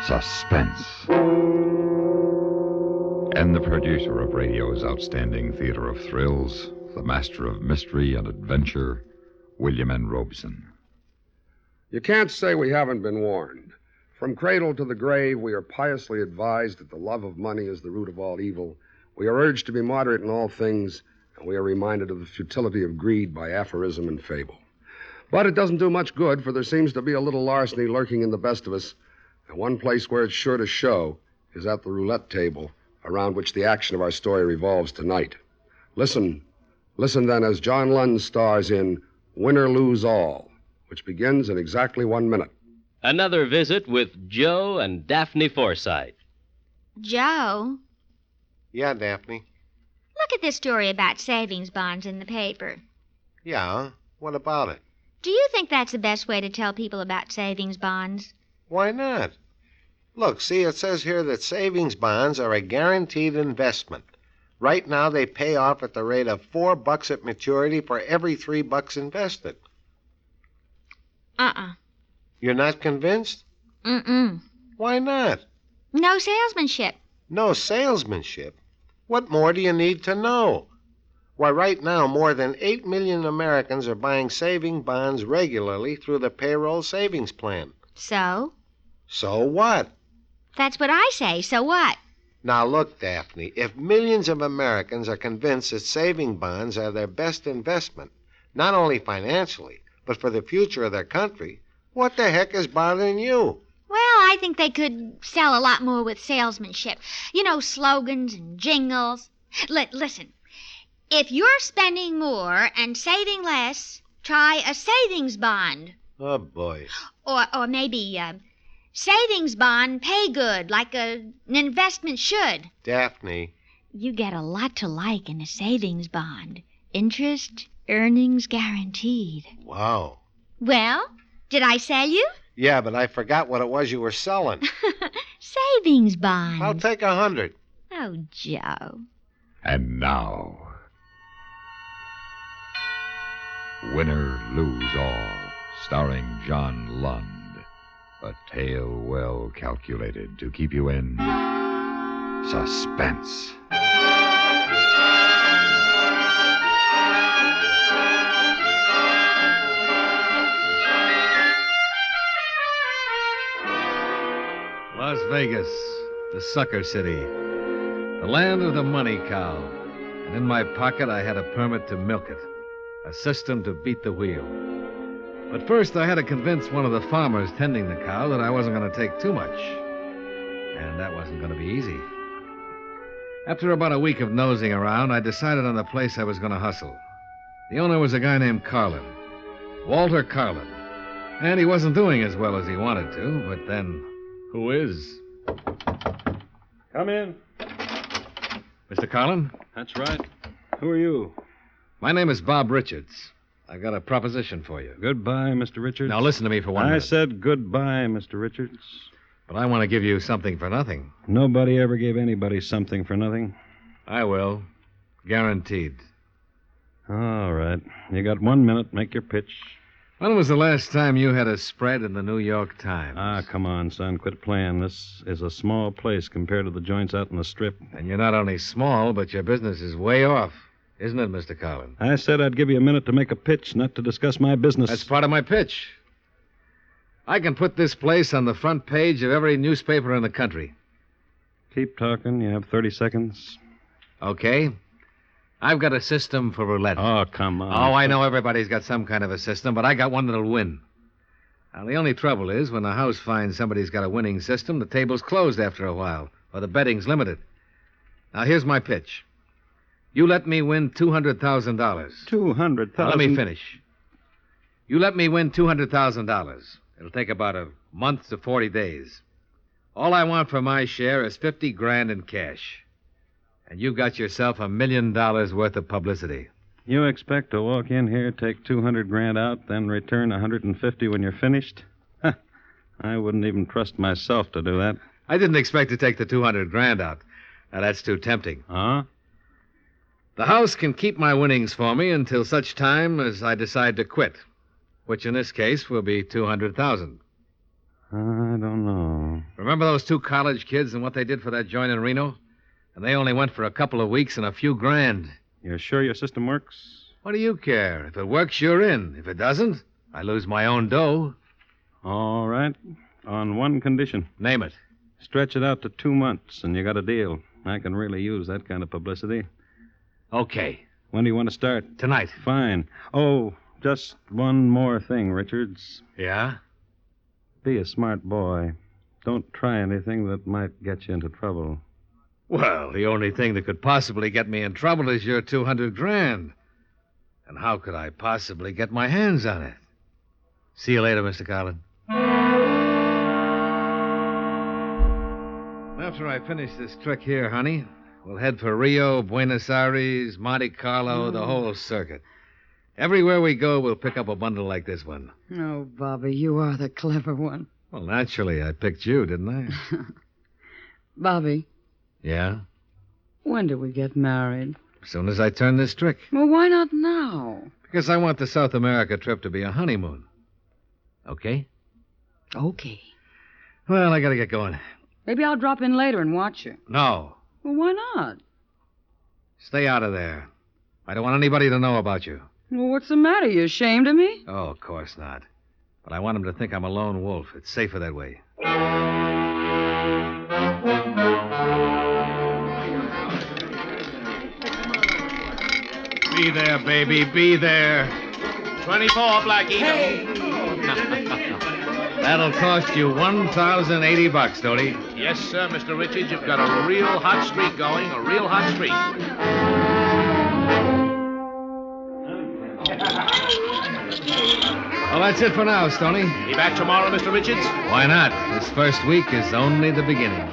Suspense. And the producer of radio's outstanding theater of thrills, the master of mystery and adventure, William N. Robeson. You can't say we haven't been warned. From cradle to the grave, we are piously advised that the love of money is the root of all evil. We are urged to be moderate in all things, and we are reminded of the futility of greed by aphorism and fable. But it doesn't do much good, for there seems to be a little larceny lurking in the best of us, and one place where it's sure to show is at the roulette table, around which the action of our story revolves tonight. Listen then as John Lund stars in Win or Lose All, which begins in exactly 1 minute. Another visit with Joe and Daphne Forsythe. Joe, Yeah, Daphne. look at this story about savings bonds in the paper. Yeah? What about it? Do you think that's the best way to tell people about savings bonds? Why not? Look, see, it says here that savings bonds are a guaranteed investment. Right now, they pay off at the rate of $4 at maturity for every $3 invested. You're not convinced? Mm-mm. Why not? No salesmanship. No salesmanship? What more do you need to know? Why, right now, more than 8 million Americans are buying saving bonds regularly through the payroll savings plan. So? So what? That's what I say. So what? Now, look, Daphne, if millions of Americans are convinced that saving bonds are their best investment, not only financially, but for the future of their country, what the heck is bothering you? Well, I think they could sell a lot more with salesmanship. You know, slogans and jingles. Listen, if you're spending more and saving less, try a savings bond. Oh, boy. Or maybe savings bond pay good, like an investment should. Daphne. You get a lot to like in a savings bond. Interest, earnings guaranteed. Wow. Well, did I sell you? Yeah, but I forgot what it was you were selling. Savings bonds. I'll take 100. Oh, Joe. And now, Winner Lose All, starring John Lund. A tale well calculated to keep you in suspense. Las Vegas, the sucker city, the land of the money cow. And in my pocket, I had a permit to milk it, a system to beat the wheel. But first, I had to convince one of the farmers tending the cow that I wasn't going to take too much. And that wasn't going to be easy. After about a week of nosing around, I decided on the place I was going to hustle. The owner was a guy named Carlin, Walter Carlin. And he wasn't doing as well as he wanted to, but then, who is? Come in. Mr. Carlin? That's right. Who are you? My name is Bob Richards. I've got a proposition for you. Goodbye, Mr. Richards. Now listen to me for 1 I minute. said goodbye, Mr. Richards. But I want to give you something for nothing. Nobody ever gave anybody something for nothing. I will. Guaranteed. All right. You got 1 minute. Make your pitch. When was the last time you had a spread in the New York Times? Ah, come on, son. Quit playing. This is a small place compared to the joints out in the Strip. And you're not only small, but your business is way off. Isn't it, Mr. Carlin? I said I'd give you a minute to make a pitch, not to discuss my business. That's part of my pitch. I can put this place on the front page of every newspaper in the country. Keep talking. You have 30 seconds. Okay. I've got a system for roulette. Oh, come on. Oh, I know everybody's got some kind of a system, but I got one that'll win. Now, the only trouble is when the house finds somebody's got a winning system, the table's closed after a while, or the betting's limited. Now, here's my pitch. You let me win $200,000. $200,000? Now, let me finish. You let me win $200,000. It'll take about a month to 40 days. All I want for my share is $50,000 in cash. And you got yourself $1 million worth of publicity. You expect to walk in here, take $200,000 out, then return $150 when you're finished? I wouldn't even trust myself to do that. I didn't expect to take the $200,000 out. Now, that's too tempting. Huh? The house can keep my winnings for me until such time as I decide to quit, which in this case will be $200,000. I don't know. Remember those two college kids and what they did for that joint in Reno? And they only went for a couple of weeks and a few grand. You're sure your system works? What do you care? If it works, you're in. If it doesn't, I lose my own dough. All right. On one condition. Name it. Stretch it out to 2 months, and you got a deal. I can really use that kind of publicity. Okay. When do you want to start? Tonight. Fine. Oh, just one more thing, Richards. Yeah? Be a smart boy. Don't try anything that might get you into trouble. Well, the only thing that could possibly get me in trouble is your 200 grand. And how could I possibly get my hands on it? See you later, Mr. Carlin. After I finish this trick here, honey, we'll head for Rio, Buenos Aires, Monte Carlo, the whole circuit. Everywhere we go, we'll pick up a bundle like this one. Oh, Bobby, you are the clever one. Well, naturally, I picked you, didn't I? Bobby, Yeah? when do we get married? As soon as I turn this trick. Well, why not now? Because I want the South America trip to be a honeymoon. Okay? Okay. Well, I gotta get going. Maybe I'll drop in later and watch you. No. Well, why not? Stay out of there. I don't want anybody to know about you. Well, what's the matter? You ashamed of me? Oh, of course not. But I want them to think I'm a lone wolf. It's safer that way. Be there, baby. Be there. 24, Blackie. Hey! That'll cost you $1,080, Tony. Yes, sir, Mr. Richards. You've got a real hot streak going. A real hot streak. Well, that's it for now, Stoney. Be back tomorrow, Mr. Richards? Why not? This first week is only the beginning.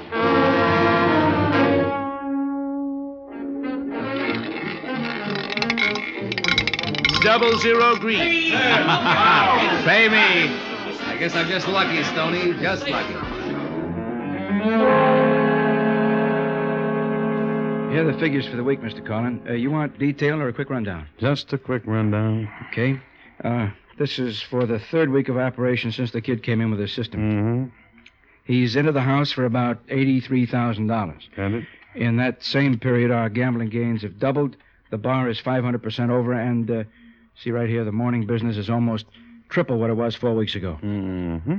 00 green. Pay me. I guess I'm just lucky, Stoney. Just lucky. Here are the figures for the week, Mr. Carlin. You want detail or a quick rundown? Just a quick rundown. Okay. This is for the third week of operation since the kid came in with his system. Mm-hmm. He's into the house for about $83,000. Got it? In that same period, our gambling gains have doubled. The bar is 500% over, and see right here, the morning business is almost triple what it was 4 weeks ago. Mm-hmm.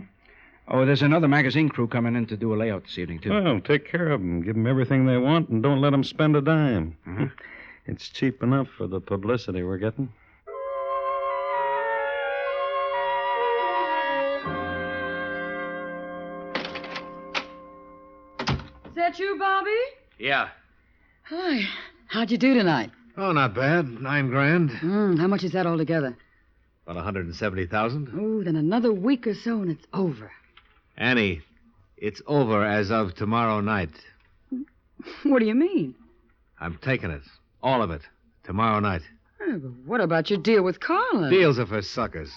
Oh, there's another magazine crew coming in to do a layout this evening, too. Well, take care of them. Give them everything they want, and don't let them spend a dime. Mm-hmm. It's cheap enough for the publicity we're getting. Is that you, Bobby? Yeah. Hi. How'd you do tonight? Oh, not bad. $9 grand. How much is that altogether? About $170,000. Oh, then another week or so and it's over. Annie, it's over as of tomorrow night. What do you mean? I'm taking it. All of it. Tomorrow night. Oh, but what about your deal with Carlin? Deals are for suckers.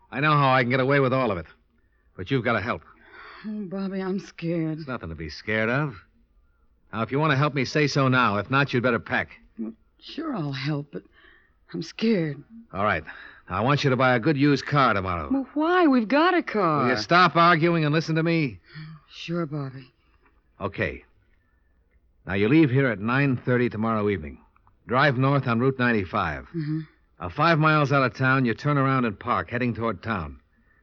I know how I can get away with all of it. But you've got to help. Oh, Bobby, I'm scared. There's nothing to be scared of. Now, if you want to help me, say so now. If not, you'd better pack. Well, sure, I'll help, but I'm scared. All right. Now, I want you to buy a good used car tomorrow. Well, why? We've got a car. Will you stop arguing and listen to me? Sure, Bobby. Okay. Now, you leave here at 9:30 tomorrow evening. Drive north on Route 95. Mm-hmm. Now, 5 miles out of town, you turn around and park, heading toward town.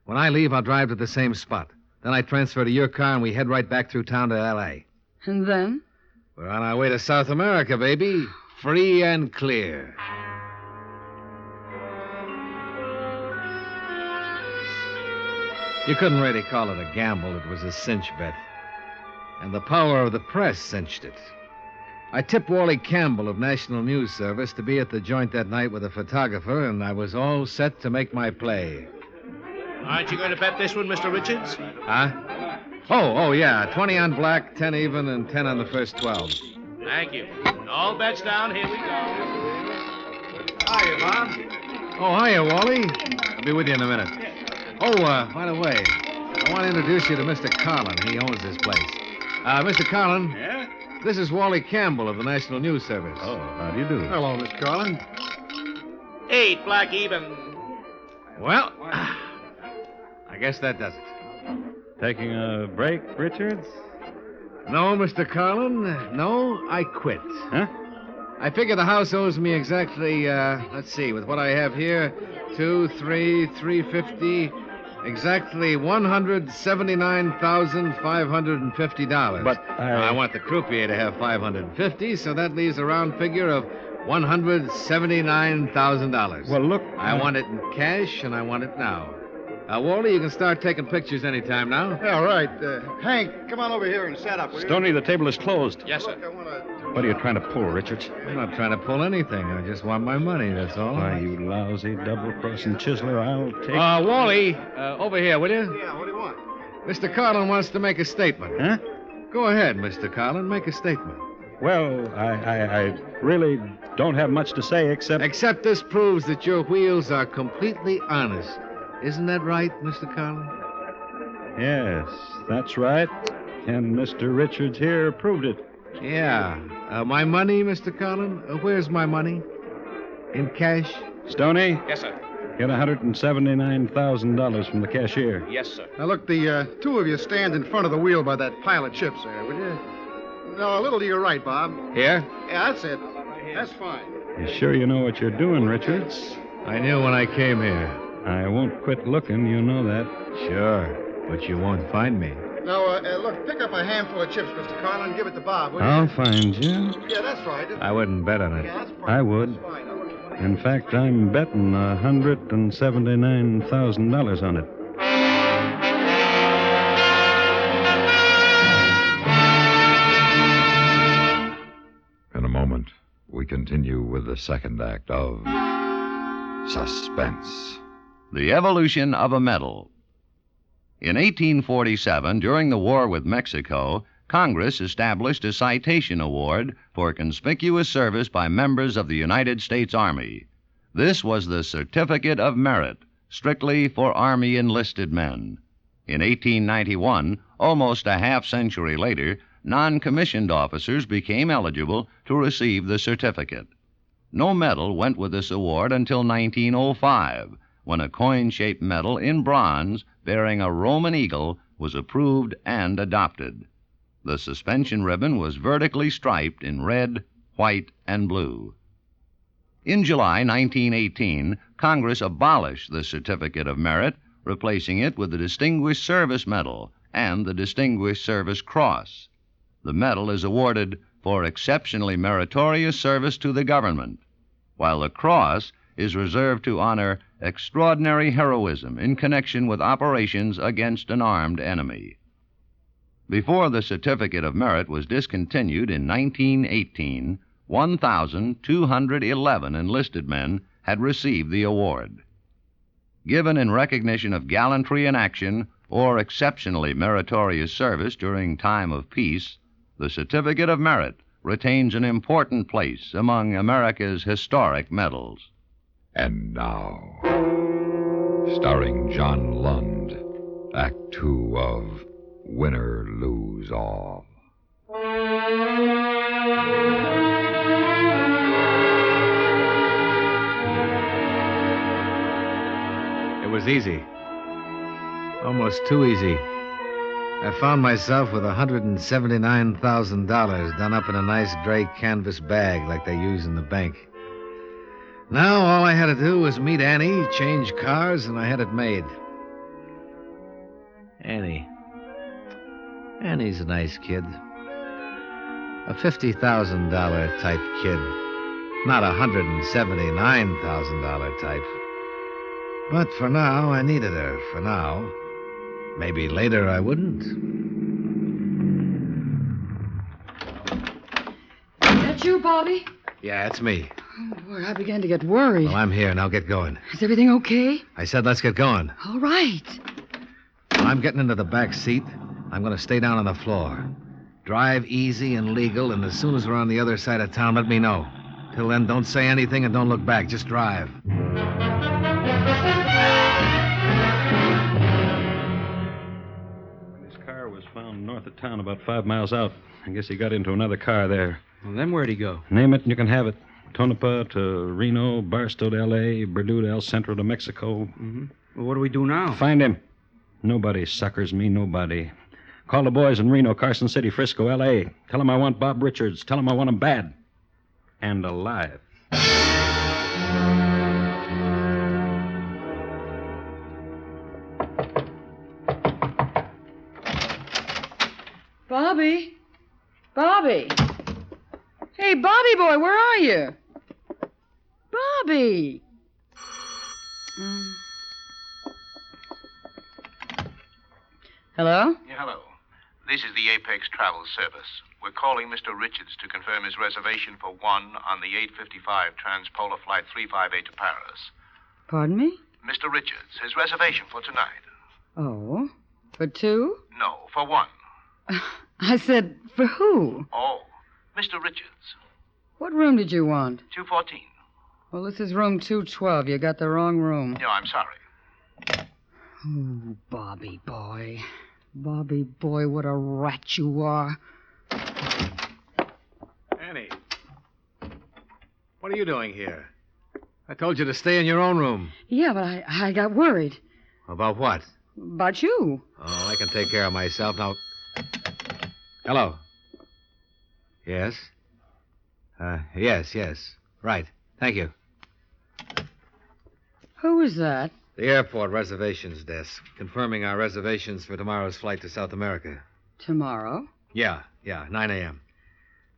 When I leave, I'll drive to the same spot. Then I transfer to your car, and we head right back through town to L.A. And then? We're on our way to South America, baby. Free and clear. You couldn't really call it a gamble. It was a cinch bet. And the power of the press cinched it. I tipped Wally Campbell of National News Service to be at the joint that night with a photographer, and I was all set to make my play. Aren't you going to bet this one, Mr. Richards? Huh? Oh, yeah. 20 on black, 10 even, and 10 on the first 12. Thank you. All bets down. Here we go. Hiya, Bob. Oh, hiya, Wally. I'll be with you in a minute. Oh, by the way, I want to introduce you to Mr. Carlin. He owns this place. Mr. Carlin. Yeah? This is Wally Campbell of the National News Service. Oh, how do you do? Hello, Mr. Carlin. 8, black even. Well, I guess that does it. Taking a break, Richards? No, Mr. Carlin. No, I quit. Huh? I figure the house owes me exactly, let's see, with what I have here, 350, exactly $179,550. But I want the croupier to have 550, so that leaves a round figure of $179,000. Well, look. I want it in cash, and I want it now. Wally, you can start taking pictures anytime now. Yeah, right. Hank, come on over here and set up, will you? Stoney, the table is closed. Yes, sir. What are you trying to pull, Richards? I'm not trying to pull anything. I just want my money, that's all. Why, you lousy double-crossing chiseler, I'll take... Wally, over here, will you? Yeah, what do you want? Mr. Carlin wants to make a statement. Huh? Go ahead, Mr. Carlin, make a statement. Well, I really don't have much to say except... Except this proves that your wheels are completely honest. Isn't that right, Mr. Carlin? Yes, that's right. And Mr. Richards here proved it. Yeah. My money, Mr. Carlin? Where's my money? In cash? Stoney? Yes, sir. Get $179,000 from the cashier. Yes, sir. Now, look, the two of you stand in front of the wheel by that pile of chips there, will you? No, a little to your right, Bob. Here? Yeah, that's it. That's fine. You sure you know what you're doing, Richards? I knew when I came here. I won't quit looking, you know that. Sure, but you won't find me. Now, look, pick up a handful of chips, Mr. Carlin, and give it to Bob, will you? I'll find you. Yeah, that's right. I wouldn't bet on it. Yeah, that's fine. I would. That's fine. In fact, I'm betting $179,000 on it. In a moment, we continue with the second act of Suspense. The Evolution of a Medal. In 1847, during the war with Mexico, Congress established a citation award for conspicuous service by members of the United States Army. This was the Certificate of Merit, strictly for Army enlisted men. In 1891, almost a half-century later, non-commissioned officers became eligible to receive the certificate. No medal went with this award until 1905, when a coin-shaped medal in bronze bearing a Roman eagle was approved and adopted. The suspension ribbon was vertically striped in red, white, and blue. In July 1918, Congress abolished the Certificate of Merit, replacing it with the Distinguished Service Medal and the Distinguished Service Cross. The medal is awarded for exceptionally meritorious service to the government, while the cross is reserved to honor extraordinary heroism in connection with operations against an armed enemy. Before the Certificate of Merit was discontinued in 1918, 1,211 enlisted men had received the award. Given in recognition of gallantry in action or exceptionally meritorious service during time of peace, the Certificate of Merit retains an important place among America's historic medals. And now, starring John Lund, Act Two of Winner Lose All. It was easy. Almost too easy. I found myself with $179,000 done up in a nice gray canvas bag like they use in the bank. Now all I had to do was meet Annie, change cars, and I had it made. Annie's a nice kid. A $50,000 type kid. Not a $179,000 type. But for now, I needed her. For now. Maybe later I wouldn't. Is that you, Bobby? Yeah, it's me. Oh, boy, I began to get worried. Well, I'm here. Now get going. Is everything okay? I said let's get going. All right. I'm getting into the back seat. I'm going to stay down on the floor. Drive easy and legal, and as soon as we're on the other side of town, let me know. Till then, don't say anything and don't look back. Just drive. His car was found north of town about 5 miles out. I guess he got into another car there. Well, then where'd he go? Name it and you can have it. Tonopah to Reno, Barstow to L.A., Purdue to El Centro to Mexico. Mm-hmm. Well, what do we do now? Find him. Nobody suckers me, nobody. Call the boys in Reno, Carson City, Frisco, L.A. Tell them I want Bob Richards. Tell them I want him bad. And alive. Bobby? Bobby? Hey, Bobby boy, where are you? Bobby! Hello? Yeah, hello. This is the Apex Travel Service. We're calling Mr. Richards to confirm his reservation for one on the 8:55 Transpolar Flight 358 to Paris. Pardon me? Mr. Richards, his reservation for tonight. Oh, for two? No, for one. I said, for who? Oh, Mr. Richards. What room did you want? 214. Well, this is room 212. You got the wrong room. No, I'm sorry. Oh, Bobby boy. Bobby boy, what a rat you are. Annie. What are you doing here? I told you to stay in your own room. Yeah, but I got worried. About what? About you. Oh, I can take care of myself now. Hello. Yes? Yes. Right. Thank you. Who is that? The airport reservations desk, confirming our reservations for tomorrow's flight to South America. Tomorrow? Yeah, 9 a.m.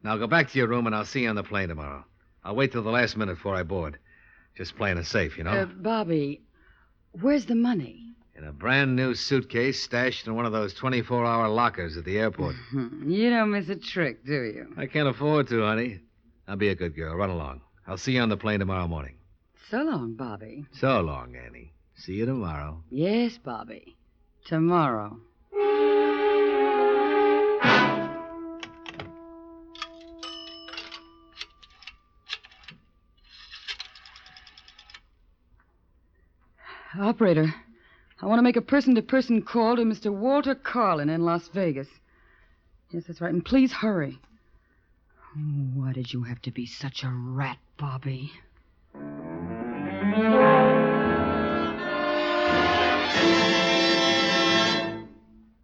Now go back to your room and I'll see you on the plane tomorrow. I'll wait till the last minute before I board. Just playing it safe, you know? Bobby, where's the money? In a brand new suitcase stashed in one of those 24-hour lockers at the airport. You don't miss a trick, do you? I can't afford to, honey. Now be a good girl. Run along. I'll see you on the plane tomorrow morning. So long, Bobby. So long, Annie. See you tomorrow. Yes, Bobby. Tomorrow. Operator, I want to make a person-to-person call to Mr. Walter Carlin in Las Vegas. Yes, that's right, and please hurry. Oh, why did you have to be such a rat, Bobby?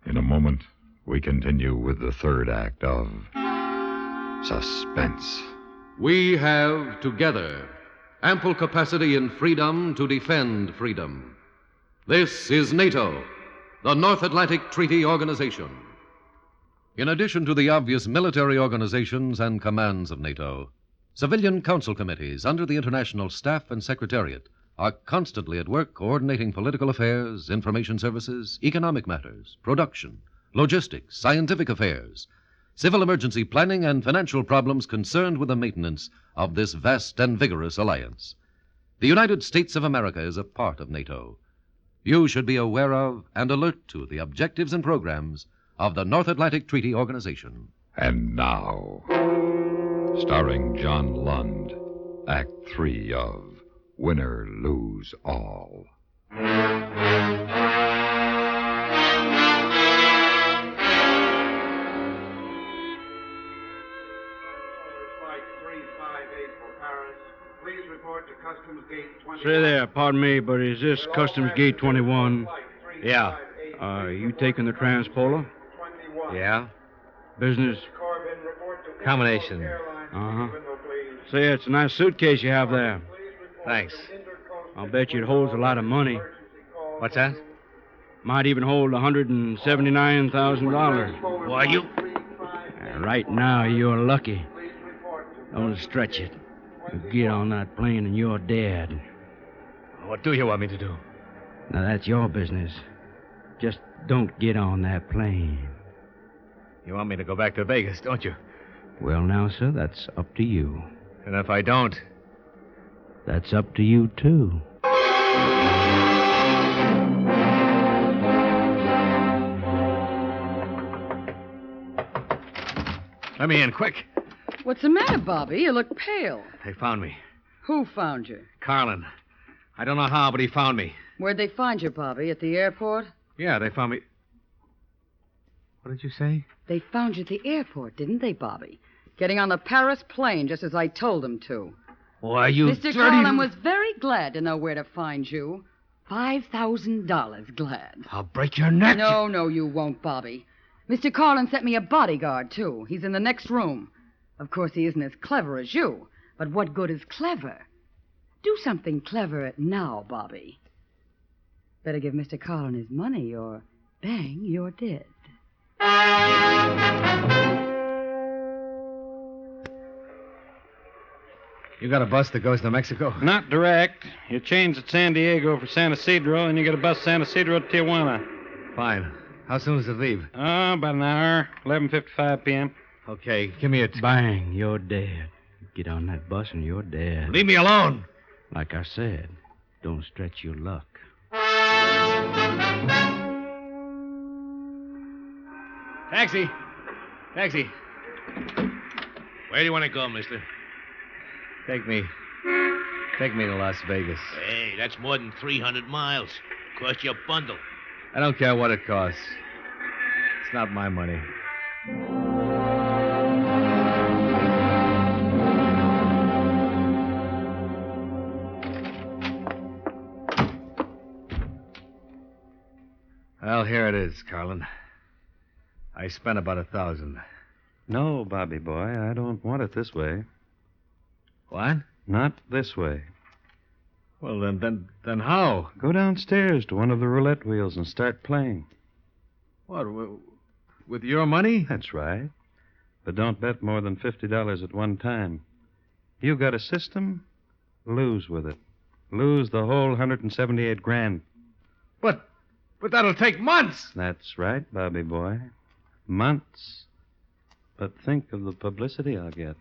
In a moment, we continue with the third act of Suspense. We have together ample capacity and freedom to defend freedom. This is NATO, the North Atlantic Treaty Organization. In addition to the obvious military organizations and commands of NATO, civilian council committees under the International Staff and Secretariat are constantly at work coordinating political affairs, information services, economic matters, production, logistics, scientific affairs, civil emergency planning, and financial problems concerned with the maintenance of this vast and vigorous alliance. The United States of America is a part of NATO. You should be aware of and alert to the objectives and programs of the North Atlantic Treaty Organization. And now, starring John Lund, Act 3 of Winner Lose All. Say there, pardon me, but is this Customs Gate 21? Yeah. You taking the Transpolar? Yeah? Business? Combination. Uh-huh. Say, it's a nice suitcase you have there. Thanks. I'll bet you it holds a lot of money. What's that? Might even hold $179,000. Why, you... Right now, you're lucky. Don't stretch it. You get on that plane and you're dead. What do you want me to do? Now, that's your business. Just don't get on that plane. You want me to go back to Vegas, don't you? Well, now, sir, that's up to you. And if I don't? That's up to you, too. Let me in, quick. What's the matter, Bobby? You look pale. They found me. Who found you? Carlin. I don't know how, but he found me. Where'd they find you, Bobby? At the airport? Yeah, they found me. What did you say? They found you at the airport, didn't they, Bobby? Getting on the Paris plane just as I told them to. Why, you Mr. Carlin was very glad to know where to find you. $5,000, glad. I'll break your neck. No, you won't, Bobby. Mr. Carlin sent me a bodyguard, too. He's in the next room. Of course, he isn't as clever as you, but what good is clever? Do something clever now, Bobby. Better give Mr. Carlin his money, or bang, you're dead. You got a bus that goes to Mexico? Not direct. You change at San Diego for San Isidro, and you get a bus San Isidro to Tijuana. Fine. How soon does it leave? About an hour, 11:55 p.m. Okay, give me a... Bang, you're dead. Get on that bus and you're dead. Leave me alone! Like I said, don't stretch your luck. Taxi! Taxi! Where do you want to go, mister? Take me to Las Vegas. Hey, that's more than 300 miles. Cost you a bundle. I don't care what it costs. It's not my money. Well, here it is, Carlin. I spent about $1,000. No, Bobby boy, I don't want it this way. What? Not this way. Well, then how? Go downstairs to one of the roulette wheels and start playing. What, with your money? That's right. But don't bet more than $50 at one time. You got a system? Lose with it. Lose the whole 178 grand. But that'll take months. That's right, Bobby boy. Months. But think of the publicity I'll get.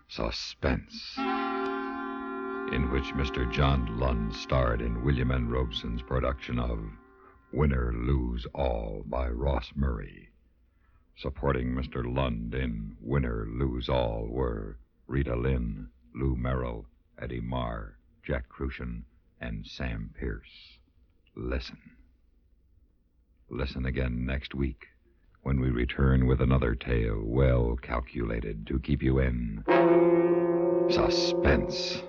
Suspense, in which Mr. John Lund starred in William N. Robeson's production of Win or Lose All by Ross Murray. Supporting Mr. Lund in Win or Lose All were Rita Lynn, Lou Merrill, Eddie Marr, Jack Crucian, and Sam Pierce. Listen. Listen again next week when we return with another tale well calculated to keep you in suspense.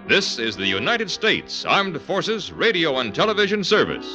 This is the United States Armed Forces Radio and Television Service.